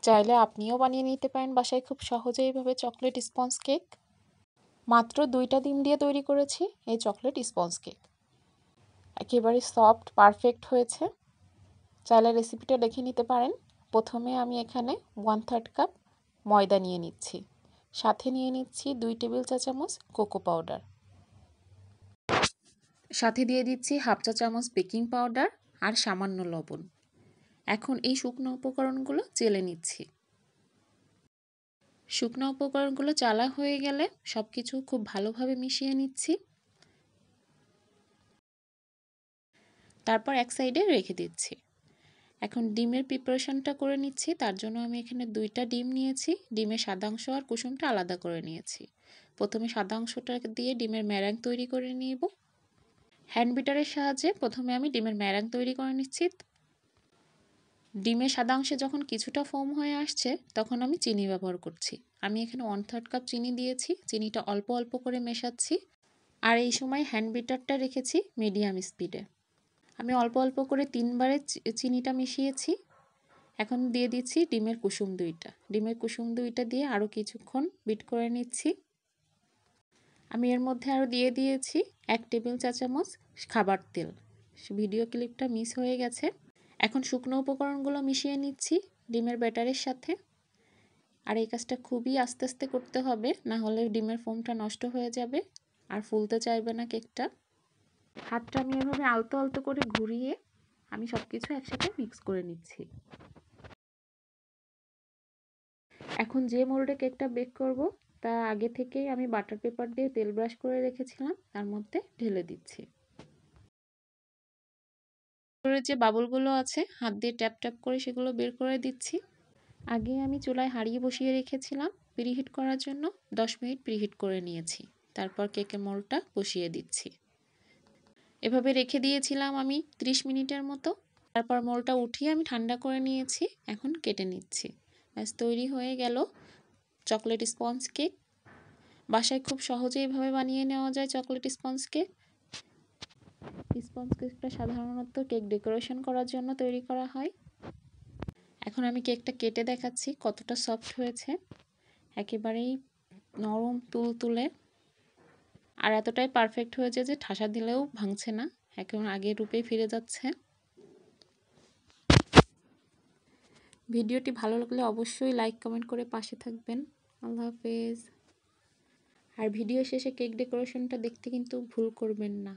চাইলে আপনিও বানিয়ে নিতে পারেন বাসায় খুব সহজেই এইভাবে চকলেট স্পঞ্জ কেক। মাত্র 2টা ডিম দিয়ে তৈরি করেছি এই চকলেট স্পঞ্জ কেক। একেবারে সফট পারফেক্ট হয়েছে। চাইলে রেসিপিটা দেখে নিতে পারেন। প্রথমে আমি এখানে 1/3 কাপ ময়দা নিয়ে নিচ্ছি, সাথে নিয়ে নিচ্ছি 2 টেবিল চা চামচ কোকো পাউডার, সাথে দিয়ে দিচ্ছি 1/2 চা চামচ বেকিং পাউডার আর সামান্য লবণ। এখন এই শুকনো উপকরণগুলো চেলে নিচ্ছি। শুকনো উপকরণগুলো চালা হয়ে গেলে সবকিছু খুব ভালোভাবে মিশিয়ে নিচ্ছি। তারপর এক সাইডে রেখে দিচ্ছি। এখন ডিমের প্রিপারেশনটা করে নিচ্ছি। তার জন্য আমি এখানে 2টা ডিম নিয়েছি। ডিমের সাদা অংশ আর কুসুমটা আলাদা করে নিয়েছি। প্রথমে সাদা অংশটা দিয়ে ডিমের ম্যারাং তৈরি করে নিব। হ্যান্ড বিটারের সাহায্যে প্রথমে আমি ডিমের ম্যারাং তৈরি করে নিচ্ছি। ডিমের সাদা অংশে যখন কিছুটা ফোম হয়ে আসছে তখন আমি চিনি ব্যবহার করছি। আমি এখানে 1/3 কাপ চিনি দিয়েছি। চিনিটা অল্প অল্প করে মেশাচ্ছি। আর এই সময় হ্যান্ড বিটারটা রেখেছি মিডিয়াম স্পিডে। আমি অল্প অল্প করে 3বারে চিনিটা মিশিয়েছি। এখন দিয়ে দিচ্ছি ডিমের কুসুম 2টা। ডিমের কুসুম 2টা দিয়ে আরও কিছুক্ষণ বিট করে নিচ্ছি। আমি এর মধ্যে আরও দিয়ে দিয়েছি 1 টেবিল চা চামচ খাবার তেল। ভিডিও ক্লিপটা মিস হয়ে গেছে। এখন শুকনো উপকরণগুলো মিশিয়ে নিচ্ছি ডিমের ব্যাটারের সাথে। আর এই কাজটা খুবই আস্তে আস্তে করতে হবে, না হলে ডিমের ফোমটা নষ্ট হয়ে যাবে আর ফুলতে চাইবে না কেকটা। হাতটা আমি এভাবে আলতো আলতো করে ঘুরিয়ে আমি সব কিছু একসাথে মিক্স করে নিচ্ছি। এখন যে মোল্ডে কেকটা বেক করব তা আগে থেকেই আমি বাটার পেপার দিয়ে তেল ব্রাশ করে রেখেছিলাম, তার মধ্যে ঢেলে দিচ্ছি। যে বাবলগুলো আছে হাত দিয়ে ট্যাপ ট্যাপ করে সেগুলো বের করে দিচ্ছি। আগে আমি চুলায় হাঁড়ি বসিয়ে রেখেছিলাম প্রিহিট করার জন্য। 10 মিনিট প্রিহিট করে নিয়েছি। তারপর কেকের মোল্ডটা বসিয়ে দিচ্ছি। এভাবে রেখে দিয়েছিলাম আমি 30 মিনিটের মতো। তারপর মোল্ডটা উঠিয়ে আমি ঠান্ডা করে নিয়েছি। এখন কেটে নিচ্ছি। ব্যাস তৈরি হয়ে গেল চকলেট স্পঞ্জ কেক। বাসায় খুব সহজেই এভাবে বানিয়ে নেওয়া যায় চকলেট স্পঞ্জ কেক। স্পঞ্জ কেকটা সাধারণত কেক ডেকোরেশন করার জন্য তৈরি করা হয়। এখন আমি কেকটা কেটে দেখাচ্ছি কতটা সফট হয়েছে। একেবারেই নরম তুলতুলে আর এতটাই পারফেক্ট হয়েছে যে ঠাসা দিলেও ভাঙছে না, এখন আগের রূপেই ফিরে যাচ্ছে। ভিডিওটি ভালো লাগলে অবশ্যই লাইক কমেন্ট করে পাশে থাকবেন। আল্লাহ হাফেজ। আর ভিডিও শেষে কেক ডেকোরেশনটা দেখতে কিন্তু ভুল করবেন না।